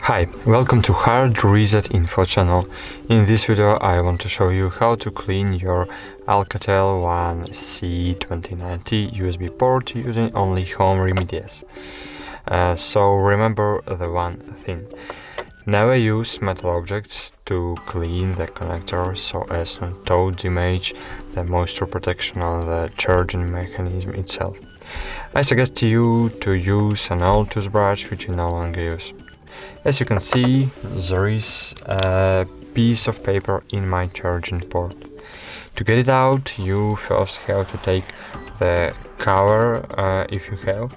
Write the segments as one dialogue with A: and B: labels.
A: Hi, welcome to HardReset.Info channel. In this video I want to show you how to clean your ALCATEL 1C29T USB port using only home remedies. So remember the one thing. Never use metal objects to clean the connector so as not to damage the moisture protection on the charging mechanism itself. I suggest you to use an old toothbrush which you no longer use. As you can see, there is a piece of paper in my charging port. To get it out, you first have to take the cover, if you have,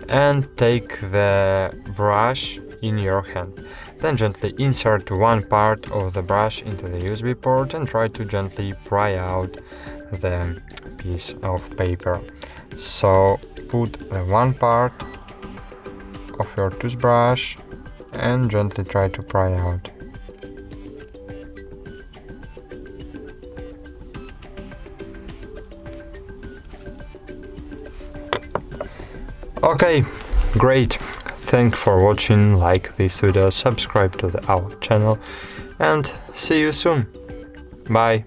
A: and take the brush in your hand. Then gently insert one part of the brush into the USB port and try to gently pry out the piece of paper. So put the one part of your toothbrush and gently try to pry out. Okay, great. Thanks for watching, like this video, subscribe to our channel and see you soon. Bye.